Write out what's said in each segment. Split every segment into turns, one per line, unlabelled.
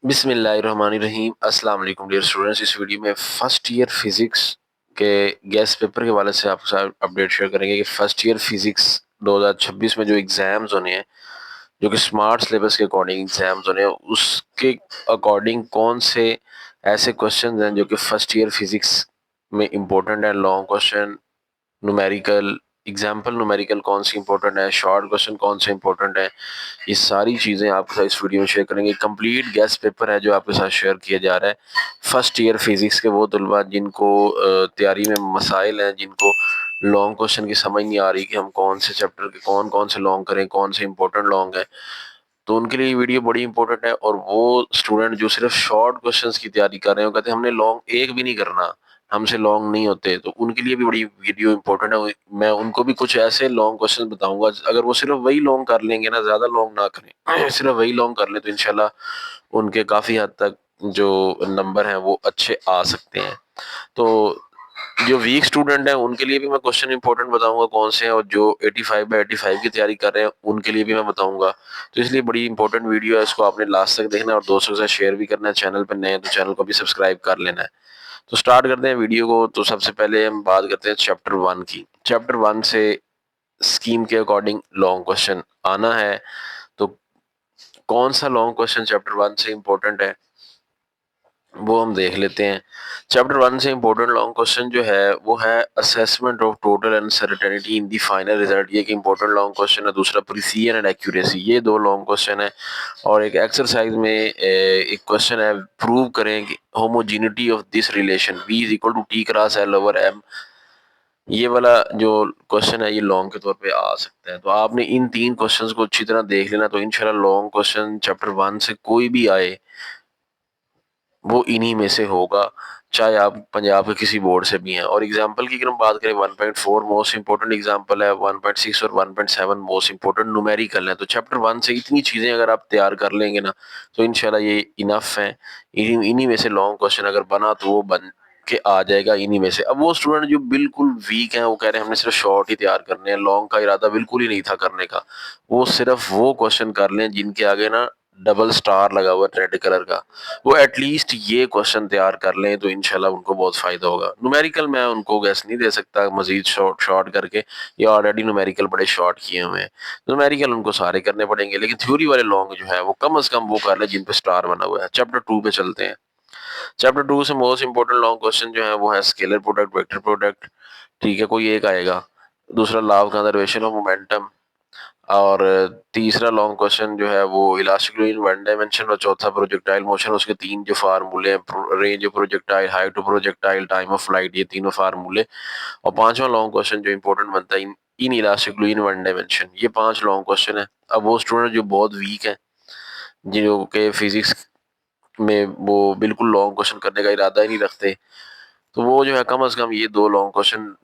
बिस्मिल्लाहिर्रहमानिर्रहीम अस्सलाम वालेकुम डियर स्टूडेंट्स। इस वीडियो में फर्स्ट ईयर फिजिक्स के गेस्ट पेपर के हवाले से आपके साथ अपडेट शेयर करेंगे कि फर्स्ट ईयर फिजिक्स 2026 में जो एग्ज़ाम्स होने हैं, जो कि स्मार्ट सिलेबस के अकॉर्डिंग एग्ज़ाम्स होने हैं, उसके अकॉर्डिंग कौन से ऐसे क्वेश्चन हैं जो कि फर्स्ट ईयर फिजिक्स में इम्पोर्टेंट है। Long question, numerical, example numerical कौन सी इंपॉर्टेंट है, शॉर्ट क्वेश्चन कौन से इंपॉर्टेंट है, ये सारी चीज़ें आपके साथ इस वीडियो में शेयर करेंगे। कंप्लीट गेस्ट पेपर है जो आपके साथ शेयर किया जा रहा है फर्स्ट ईयर फिजिक्स के वो तलबा जिनको तैयारी में मसाइल हैं, जिनको लॉन्ग क्वेश्चन की समझ नहीं आ रही कि हम कौन से चैप्टर के कौन कौन से लॉन्ग करें, कौन से इंपॉर्टेंट लॉन्ग है, तो उनके लिए ये वीडियो बड़ी इंपॉर्टेंट है। और वो स्टूडेंट जो सिर्फ शॉर्ट क्वेश्चंस की तैयारी कर रहे हैं, वो कहते हैं हमने लॉन्ग एक भी नहीं करना, हमसे लॉन्ग नहीं होते, तो उनके लिए भी बड़ी वीडियो इंपॉर्टेंट है। मैं उनको भी कुछ ऐसे लॉन्ग क्वेश्चन बताऊंगा, अगर वो सिर्फ वही लॉन्ग कर लेंगे ना, ज्यादा लॉन्ग ना करें सिर्फ वही लॉन्ग कर लें, तो इंशाल्लाह उनके काफी हद तक जो नंबर हैं वो अच्छे आ सकते हैं। तो जो वीक स्टूडेंट हैं उनके लिए भी मैं क्वेश्चन इंपॉर्टेंट बताऊंगा कौन से हैं, और जो 85 बाय 85 की तैयारी कर रहे हैं उनके लिए भी मैं बताऊंगा। तो इसलिए बड़ी इंपॉर्टेंट वीडियो है, इसको आपने लास्ट तक देखना है और दोस्तों के साथ शेयर भी करना है। चैनल पर नए हैं तो चैनल को भी सब्सक्राइब कर लेना है। तो स्टार्ट करते हैं वीडियो को। तो सबसे पहले हम बात करते हैं चैप्टर 1 की। चैप्टर 1 से स्कीम के अकॉर्डिंग लॉन्ग क्वेश्चन आना है। तो कौन सा लॉन्ग क्वेश्चन चैप्टर 1 से इंपॉर्टेंट है वो हम देख लेते हैं। चैप्टर 1 से इंपॉर्टेंट लॉन्ग क्वेश्चन जो है वो है assessment of total uncertainty in the final result. ये एक इंपॉर्टेंट लॉन्ग क्वेश्चन है। दूसरा प्रिसीजन एंड एक्यूरेसी, ये दो लॉन्ग क्वेश्चन है। और एक एक्सरसाइज में एक क्वेश्चन है, प्रूव करें कि homogeneity of this relation B is equal to T cross L over M. ये वाला जो क्वेश्चन है ये लॉन्ग के तौर पे आ सकता है। तो आपने इन तीन क्वेश्चंस को अच्छी तरह देख लेना, तो इंशाल्लाह लॉन्ग क्वेश्चन चैप्टर 1 से कोई भी आए वो इन्हीं में से होगा, चाहे आप पंजाब के किसी बोर्ड से भी हैं। और एग्जाम्पल की अगर हम बात करें, 1.4 मोस्ट इंपॉर्टेंट एग्जाम्पल है, 1.6 और 1.7 मोस्ट इंपॉर्टेंट न्यूमेरिकल है। तो चैप्टर 1 से इतनी चीज़ें अगर आप तैयार कर लेंगे ना, तो इंशाल्लाह ये इनफ है। इन्हीं में से लॉन्ग क्वेश्चन अगर बना तो वो बन के आ जाएगा इन्हीं में से। अब वो स्टूडेंट जो बिल्कुल वीक हैं, वो कह रहे हैं हमने सिर्फ शॉर्ट ही तैयार करने हैं, लॉन्ग का इरादा बिल्कुल ही नहीं था करने का, वो सिर्फ वो क्वेश्चन कर लें जिनके आगे ना डबल स्टार लगा हुआ है रेड कलर का। वो एटलीस्ट ये क्वेश्चन तैयार कर लें तो इंशाल्लाह उनको बहुत फायदा होगा। न्यूमेरिकल मैं उनको गैस नहीं दे सकता मजीद शॉर्ट शॉर्ट करके, ये ऑलरेडी न्यूमेरिकल बड़े शॉर्ट किए हुए हैं। न्यूमेरिकल उनको सारे करने पड़ेंगे, लेकिन थ्योरी वाले लॉन्ग जो है वो कम से कम वो कर ले जिन पे स्टार बना हुआ है। चैप्टर 2 पे चलते हैं। चैप्टर 2 से मोस्ट इंपॉर्टेंट लॉन्ग क्वेश्चन जो है वो है स्केलर प्रोडक्ट, वेक्टर प्रोडक्ट। ठीक है, कोई एक आएगा। दूसरा law of conservation of momentum. और तीसरा लॉन्ग क्वेश्चन जो है वो इलास्टिक इन वन डायमेंशन। और चौथा प्रोजेक्टाइल मोशन, उसके तीन जो फार्मूले हैं, range of projectile, height of projectile, time of flight, ये तीनों फार्मूले। और पांचवा लॉन्ग क्वेश्चन जो इंपॉर्टेंट बनता है, in elastic in one dimension. ये पांच लॉन्ग क्वेश्चन है। अब वो स्टूडेंट जो बहुत वीक है, जिनको के फिजिक्स में वो बिल्कुल लॉन्ग क्वेश्चन करने का इरादा ही नहीं रखते, तो वो जो है कम से कम ये दो लॉन्ग क्वेश्चन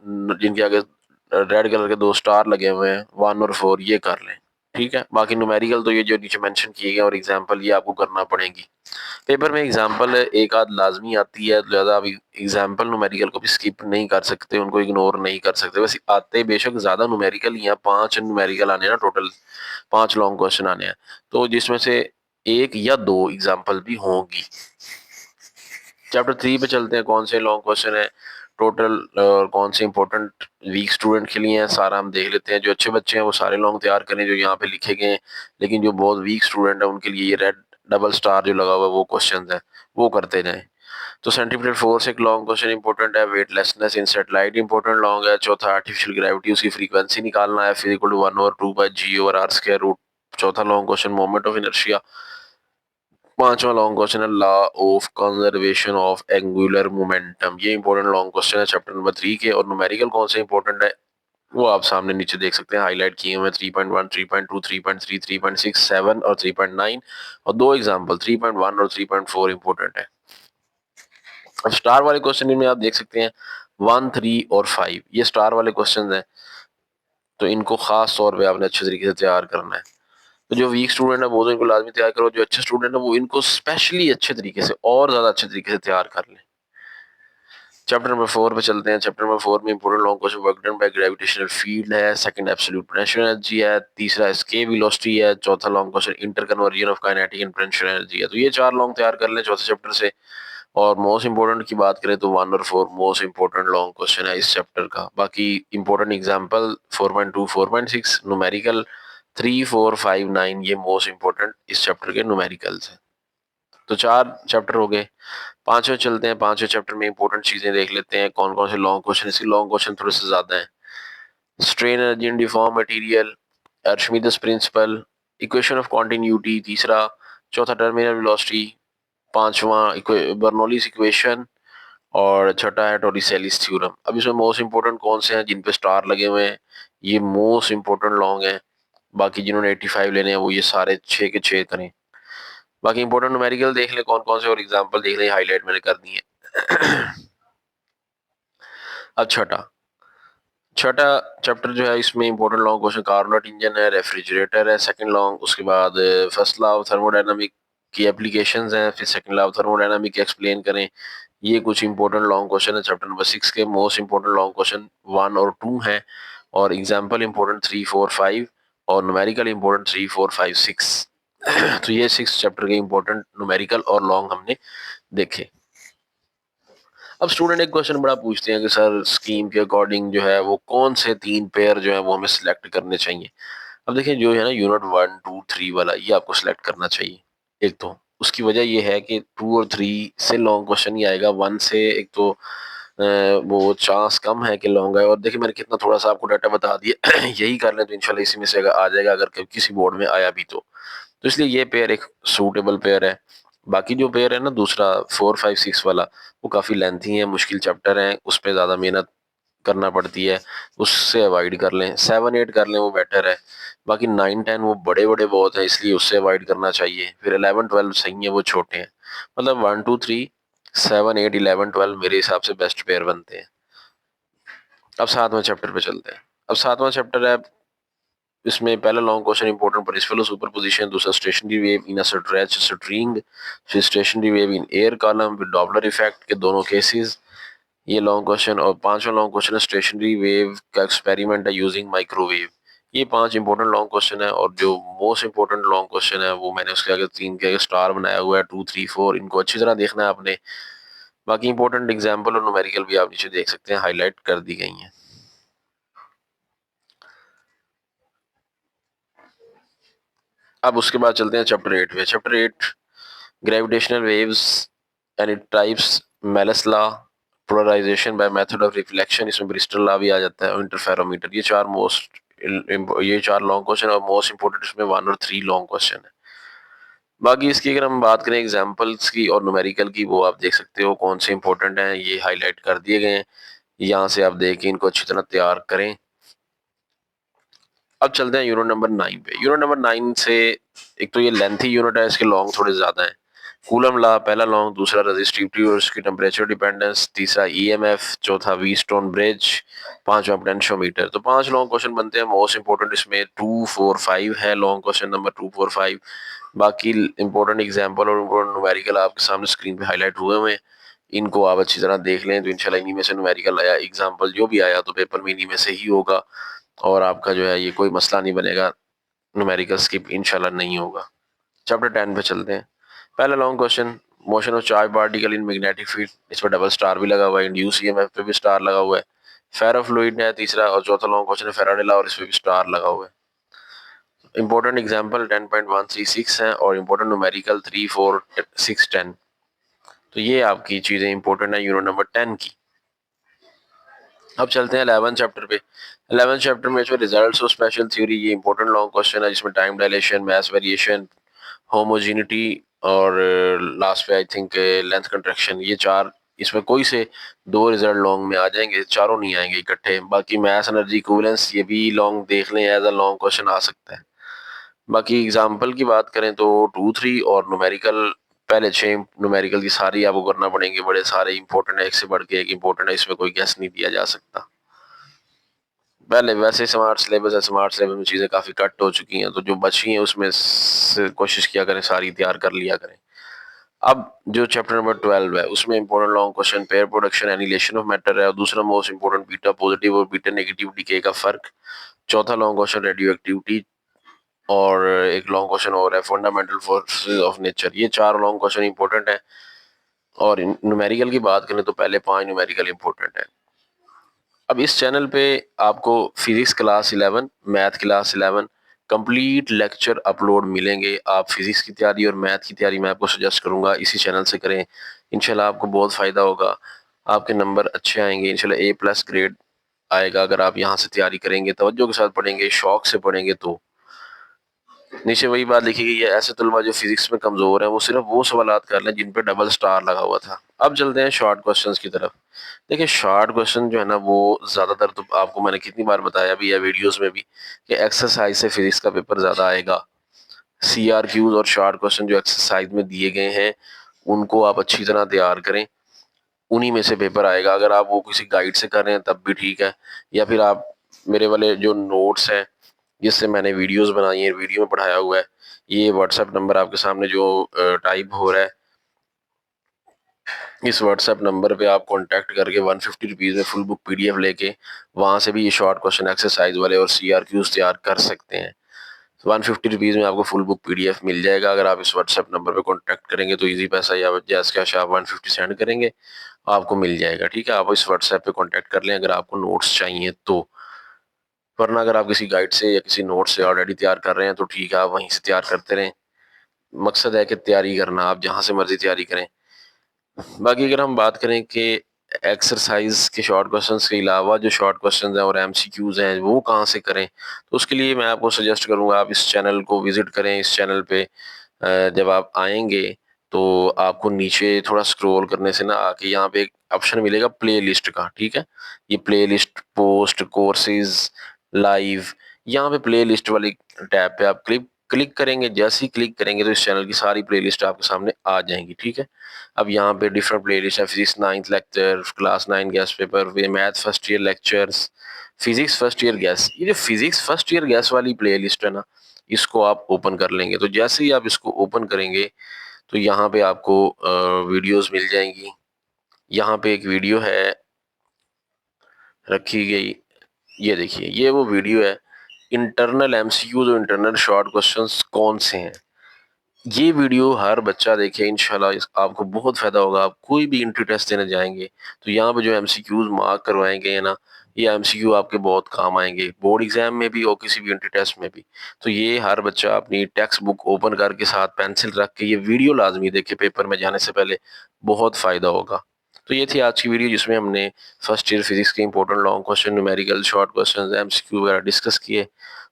जिनके आगे रेड कलर के दो स्टार लगे हुए हैं, 1 और 4, ये कर लें। ठीक है, बाकी न्यूमेरिकल तो ये जो नीचे मेंशन किए गए और एग्जांपल ये आपको करना पड़ेगी। पेपर में एग्जांपल एक आध लाजमी आती है, तो ज़्यादा आप एग्जांपल न्यूमेरिकल को भी स्किप नहीं कर सकते, उनको इग्नोर नहीं कर सकते। वैसे आते बेशक ज़्यादा न्यूमेरिकल ही हैं, 5 न्यूमेरिकल आने हैं ना, टोटल 5 लॉन्ग क्वेश्चन आने हैं, तो जिसमें से एक या दो एग्जाम्पल भी होंगी। चैप्टर 3 पे चलते हैं। कौन से लॉन्ग क्वेश्चन है टोटल और कौन से इंपॉर्टेंट वीक स्टूडेंट के लिए हैं, सारा हम देख लेते हैं। जो अच्छे बच्चे हैं वो सारे लॉन्ग तैयार करें जो यहाँ पे लिखे गए हैं, लेकिन जो बहुत वीक स्टूडेंट है उनके लिए ये रेड डबल स्टार जो लगा हुआ है वो क्वेश्चन है, वो करते जाएं। तो सेंटीमीटर फोर्स एक लॉन्ग क्वेश्चन इंपॉर्टेंट है। वेटलेसनेस इन सैटेलाइट इंपॉर्टेंट लॉन्ग है। चौथा आर्टिफिशियल ग्रेविटी, उसकी फ्रीक्वेंसी निकालना है, फिजिकल टू 1/2/g/r²। चौथा long question moment of inertia. पांचवा लॉन्ग क्वेश्चन है law of conservation of angular momentum. ये इंपॉर्टेंट लॉन्ग क्वेश्चन है चैप्टर नंबर 3 के। और न्यूमेरिकल कौन से इंपॉर्टेंट है वो आप सामने नीचे देख सकते हैं, हाईलाइट किए हुए 3.1, 3.2, 3.3, 3.6, 7 और 3.9। और दो एग्जांपल 3.1 और 3.4 इंपॉर्टेंट है। अब स्टार वाले क्वेश्चन इनमें आप देख सकते हैं 1, 3 और 5, ये स्टार वाले क्वेश्चन हैं, तो इनको खास तौर पे आपने अच्छे तरीके से तैयार करना है। तो जो वीक स्टूडेंट है वो तो इनको लाजमी तैयार करो, जो अच्छे स्टूडेंट है वो इनको स्पेशली अच्छे तरीके से और ज्यादा अच्छे तरीके से तैयार कर लें। चैप्टर नंबर 4 पे चलते हैं। चैप्टर नंबर 4 में important long question work done by gravitational field है, सेकंड एब्सोल्यूट पोटेंशियल एनर्जी है, तीसरा एस्केप वेलोसिटी है, चौथा long question inter conversion of kinetic and potential energy है। तो ये चार लॉन्ग तैयार कर लें चौथे चैप्टर से। और मोस्ट इंपोर्टेंट की बात करें तो 1 और 4 मोस्ट इंपोर्टेंट लॉन्ग क्वेश्चन है इस चैप्टर का। बाकी इंपोर्टेंट एग्जांपल 4.2 4.6 न्यूमेरिकल 3 4 5 9 ये मोस्ट इंपोर्टेंट इस चैप्टर के न्यूमेरिकल्स हैं। तो चार चैप्टर हो गए। पांचवें चलते हैं। पांचवें चैप्टर में इंपॉर्टेंट चीजें देख लेते हैं कौन कौन से लॉन्ग क्वेश्चन। इसके लॉन्ग क्वेश्चन थोड़े से ज्यादा हैं। Strain energy in deform material, Archimedes principle, equation of continuity तीसरा, चौथा टर्मिनल वेलोसिटी, पांचवा बर्नौलीज इक्वेशन और छठा है टोरिसेलिस थ्योरम। अब इसमें मोस्ट इंपोर्टेंट कौन से हैं जिन पे स्टार लगे हुए हैं, ये मोस्ट इंपोर्टेंट लॉन्ग हैं। बाकी जिन्होंने 85 लेने हैं वो ये सारे 6 के 6 करें। बाकी इंपॉर्टेंट न्यूमेरिकल देख ले कौन कौन से और एग्जांपल देख ले, हाईलाइट मैंने कर दी है। अब छठा छठा चैप्टर जो है इसमें important long question Carnot engine है, रेफ्रिजरेटर है, सेकंड लॉन्ग। उसके बाद फर्स्ट लॉ ऑफ थर्मोडायनामिक की एप्लीकेशंस हैं, फिर second law of thermodynamic explain करें। ये कुछ इंपॉर्टेंट लॉन्ग क्वेश्चन है चैप्टर नंबर 6 के। मोस्ट इंपॉर्टेंट लॉन्ग क्वेश्चन 1 और 2 हैं और एग्जाम्पल इंपॉर्टेंट 3 4 5 और न्यूमेरिकल इंपॉर्टेंट 3 4 5 6। तो ये 6 चैप्टर के इंपॉर्टेंट न्यूमेरिकल और लॉन्ग हमने देखे। अब स्टूडेंट एक क्वेश्चन बड़ा पूछते हैं कि सर स्कीम के अकॉर्डिंग जो है वो कौन से 3 पेयर जो है वो हमें सिलेक्ट करने चाहिए। अब देखिए जो है ना यूनिट 1 2 3 वाला ये आपको सिलेक्ट करना चाहिए। एक तो उसकी वजह ये है कि 2 और 3 से लॉन्ग क्वेश्चन ही आएगा। 1 से एक तो वो चांस कम है कि लॉन्ग आए। और देखिए मैंने कितना थोड़ा सा आपको डाटा बता दिया। यही कर लें तो इंशाल्लाह इसी में से आ जाएगा अगर किसी बोर्ड में आया भी तो इसलिए ये पेयर एक सूटेबल पेयर है। बाकी जो पेयर है ना दूसरा 4 5 6 वाला वो काफ़ी लेंथी है, मुश्किल चैप्टर है, उस पर ज़्यादा मेहनत करना पड़ती है, उससे अवॉइड कर लें। 7 8 कर लें वो बेटर है। बाकी 9 10 वो बड़े बड़े बहुत हैं इसलिए उससे अवॉइड करना चाहिए। फिर 11 12 सही है, वो छोटे हैं। मतलब 1 2 3 7 8 11 12 मेरे हिसाब से बेस्ट पेयर बनते हैं। अब सातवां चैप्टर पे चलते हैं। अब सातवां चैप्टर है, इसमें पहला long question important principle superposition, दूसरा stationary wave in a stretch string, फिर stationary wave in air column with Doppler effect के दोनों केसेस। ये लॉन्ग क्वेश्चन। और पांचवा लॉन्ग क्वेश्चन है स्टेशनरी वेव का एक्सपेरिमेंट है यूजिंग माइक्रोवेव। ये 5 इंपॉर्टेंट लॉन्ग क्वेश्चन है और जो मोस्ट इंपॉर्टेंट लॉन्ग क्वेश्चन है वो मैंने उसके आगे 3 के आगे स्टार बनाया हुआ है 2 3 4। इनको अच्छी तरह देखना है आपने। बाकी इंपॉर्टेंट एग्जाम्पल और न्यूमेरिकल भी आप नीचे देख सकते हैं, हाईलाइट कर दी गई हैं। अब उसके बाद चलते हैं चैप्टर 8 पे। Chapter 8 gravitational waves and it types, Malus law, polarization by method of reflection, इसमें ब्रिस्टल लॉ भी आ जाता है, और इंटरफेरोमीटर। ये चार लॉन्ग क्वेश्चन और मोस्ट इंपोर्टेंट इसमें 1 और 3 लॉन्ग क्वेश्चन है। बाकी इसकी अगर हम बात करें एग्जांपल्स की और न्यूमेरिकल की, वो आप देख सकते हो कौन से इंपॉर्टेंट हैं, ये हाईलाइट कर दिए गए हैं। यहाँ से आप देख के इनको अच्छी तरह तैयार करें। अब चलते हैं यूनिट नंबर 9 पे। यूनिट नंबर 9 से एक तो ये लेंथी यूनिट है, इसके लॉन्ग थोड़े ज्यादा हैं। कूलम लॉ पहला लॉन्ग, दूसरा रेजिस्टिविटी और उसकी टेम्परेचर डिपेंडेंस, तीसरा ईएमएफ, चौथा व्हीटस्टोन ब्रिज, पांचवा पोटेंशियोमीटर। तो 5 लॉन्ग क्वेश्चन बनते हैं। मोस्ट इंपोर्टेंट इसमें 2 4 5 है लॉन्ग क्वेश्चन नंबर 2 4 5। बाकी इंपॉर्टेंट एग्जांपल और इंपॉर्टेंट न्यूमेरिकल आपके सामने स्क्रीन पे हाईलाइट हुए हुए हैं। इनको आप अच्छी तरह देख लें तो इंशाल्लाह इन्हीं में से न्यूमेरिकल आया, एग्जांपल जो भी आया तो पेपर में इन्हीं में से ही होगा और आपका जो है ये कोई मसला नहीं बनेगा, न्यूमेरिकल स्किप इंशाल्लाह नहीं होगा। चैप्टर 10 पे चलते हैं। पहला long question, motion of charge particle in magnetic field, इस पर डबल स्टार भी लगा हुआ है। इंड्यूस ईएमएफ पे भी स्टार लगा हुआ है। फेरोफ्लूइड है तीसरा, और चौथा लॉन्ग क्वेश्चन है फैराडे लॉ और इस पे भी स्टार लगा हुआ है। इंपॉर्टेंट एग्जांपल 10.136 है और इंपॉर्टेंट न्यूमेरिकल 3 4 6 10। तो ये आपकी चीजें इंपॉर्टेंट है यूनिट नंबर 10 की। अब चलते हैं 11 चैप्टर पे। 11 चैप्टर में जो रिजल्ट्स ऑफ स्पेशल थ्योरी, ये इंपॉर्टेंट लॉन्ग क्वेश्चन है जिसमें टाइम डायलेशन, मास वेरिएशन, होमोजेनिटी और लास्ट पे आई थिंक लेंथ कंट्रैक्शन, ये चार, इसमें कोई से 2 रिजल्ट लॉन्ग में आ जाएंगे, चारों नहीं आएंगे इकट्ठे। बाकी मास एनर्जी इक्विवेलेंस ये भी लॉन्ग देख लें, एज अ लॉन्ग क्वेश्चन आ सकता है। बाकी एग्जाम्पल की बात करें तो 2 3 और न्यूमेरिकल, पहले 6 न्यूमेरिकल की सारी आपको करना पड़ेंगे, बड़े सारे इंपॉर्टेंट है, एक से बढ़ के एक इंपॉर्टेंट है, इसमें कोई गैस नहीं दिया जा सकता। पहले वैसे स्मार्ट सिलेबस है, स्मार्ट सिलेबस में चीज़ें काफ़ी कट हो चुकी हैं, तो जो बची हैं उसमें से कोशिश किया करें सारी तैयार कर लिया करें। अब जो चैप्टर नंबर 12 है उसमें important long question pair production annihilation of matter है, और दूसरा मोस्ट इंपॉर्टेंट बीटा पॉजिटिव और बीटा नेगेटिव डीके का फर्क। चौथा लॉन्ग क्वेश्चन रेडियो एक्टिविटी, और एक लॉन्ग क्वेश्चन और है फंडामेंटल फोर्सेस ऑफ नेचर। ये चार लॉन्ग क्वेश्चन इंपॉर्टेंट है। और न्यूमेरिकल की बात करें तो पहले 5 न्यूमेरिकल इंपॉर्टेंट है। अब इस चैनल पे आपको physics class 11, math class 11 complete lecture upload मिलेंगे। आप फिजिक्स की तैयारी और मैथ की तैयारी मैं आपको सजेस्ट करूंगा इसी चैनल से करें। इंशाल्लाह आपको बहुत फ़ायदा होगा, आपके नंबर अच्छे आएंगे, इंशाल्लाह A+ ग्रेड आएगा अगर आप यहाँ से तैयारी करेंगे, तवज्जो के साथ पढ़ेंगे, शौक से पढ़ेंगे। तो नीचे वही बात लिखी गई है, ऐसे तलबा जो फिजिक्स में कमजोर हैं वो सिर्फ वो सवालात कर लें जिन पे डबल स्टार लगा हुआ था। अब चलते हैं शॉर्ट क्वेश्चंस की तरफ। देखिए शॉर्ट क्वेश्चन जो है ना वो ज्यादातर, तो आपको मैंने कितनी बार बताया भी है वीडियोस में भी कि एक्सरसाइज से फिजिक्स का पेपर ज्यादा आएगा। CRQs और शॉर्ट क्वेश्चन जो एक्सरसाइज में दिए गए हैं उनको आप अच्छी तरह तैयार करें, उन्हीं में से पेपर आएगा। अगर आप वो किसी गाइड से कर रहे हैं तब भी ठीक है, या फिर आप मेरे वाले जो नोट्स हैं जिससे मैंने वीडियोस बनाई हैं, वीडियो में पढ़ाया हुआ है, ये व्हाट्सएप नंबर आपके सामने जो टाइप हो रहा है, इस व्हाट्सएप नंबर पे आप कांटेक्ट करके 150 रुपीज़ में फुल बुक PDF लेके वहाँ से भी ये शॉर्ट क्वेश्चन एक्सरसाइज वाले और CRQs तैयार कर सकते हैं। 150 रुपीज़ में आपको फुल बुक PDF मिल जाएगा। अगर आप इस व्हाट्सएप नंबर पे कांटेक्ट करेंगे तो इजी पैसा या जैस कैश आप 150 सेंड करेंगे, आपको मिल जाएगा। ठीक है, आप इस व्हाट्सएप पे कांटेक्ट कर लें अगर आपको नोट्स चाहिए तो। वरना अगर आप किसी गाइड से या किसी नोट से ऑलरेडी तैयार कर रहे हैं तो ठीक है, आप वहीं से तैयार करते रहें। मकसद है कि तैयारी करना, आप जहाँ से मर्जी तैयारी करें। बाकी अगर हम बात करें कि एक्सरसाइज के शॉर्ट क्वेश्चंस के अलावा जो शॉर्ट क्वेश्चंस हैं और MCQs हैं वो कहाँ से करें, तो उसके लिए मैं आपको सजेस्ट करूंगा आप इस चैनल को विजिट करें। इस चैनल पे जब आप आएंगे तो आपको नीचे थोड़ा स्क्रॉल करने से ना आके यहाँ पे एक ऑप्शन मिलेगा प्ले लिस्ट का। ठीक है, ये play list, post, courses, live, यहाँ पे प्ले लिस्ट वाली टैब पे आप क्लिक क्लिक करेंगे। जैसे ही क्लिक करेंगे तो इस चैनल की सारी प्लेलिस्ट आपके सामने आ जाएंगी। ठीक है, अब यहाँ पे डिफरेंट प्लेलिस्ट है, physics 9th lecture, class 9 gas paper, math first year lectures, physics first year gas. ये जो फिजिक्स फर्स्ट ईयर गैस वाली प्लेलिस्ट है ना, इसको आप ओपन कर लेंगे। तो जैसे ही आप इसको ओपन करेंगे तो यहाँ पे आपको वीडियोस मिल जाएंगी। यहाँ पे एक वीडियो है रखी गई, ये देखिए ये वो वीडियो है, इंटरनल MCQs और इंटरनल शॉर्ट क्वेश्चंस कौन से हैं। ये वीडियो हर बच्चा देखे, इंशाल्लाह आपको बहुत फायदा होगा। आप कोई भी इंट्री टेस्ट देने जाएंगे तो यहाँ पे जो MCQs मार्क करवाए गए हैं ना, ये MCQ आपके बहुत काम आएंगे बोर्ड एग्जाम में भी और किसी भी इंट्री टेस्ट में भी। तो ये हर बच्चा अपनी टेक्स्ट बुक ओपन करके साथ पेंसिल रख के ये वीडियो लाजमी देखे पेपर में जाने से पहले, बहुत फायदा होगा। तो ये थी आज की वीडियो जिसमें हमने फर्स्ट ईयर फिजिक्स के important long question, numerical, short question, MCQ वगैरह डिस्कस किए।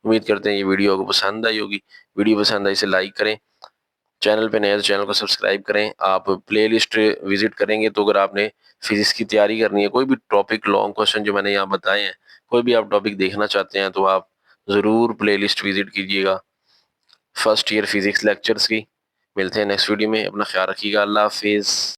उम्मीद करते हैं ये वीडियो आपको पसंद आई होगी। वीडियो पसंद आई इसे लाइक करें, चैनल पे नए तो चैनल को सब्सक्राइब करें। आप प्लेलिस्ट विजिट करेंगे तो अगर आपने फिजिक्स की तैयारी करनी है, कोई भी टॉपिक लॉन्ग क्वेश्चन जो मैंने यहाँ बताए हैं, कोई भी आप टॉपिक देखना चाहते हैं तो आप ज़रूर प्लेलिस्ट विजिट कीजिएगा फर्स्ट ईयर फिजिक्स लेक्चर्स की। मिलते हैं नेक्स्ट वीडियो में, अपना ख्याल रखिएगा, अल्लाह हाफिज़।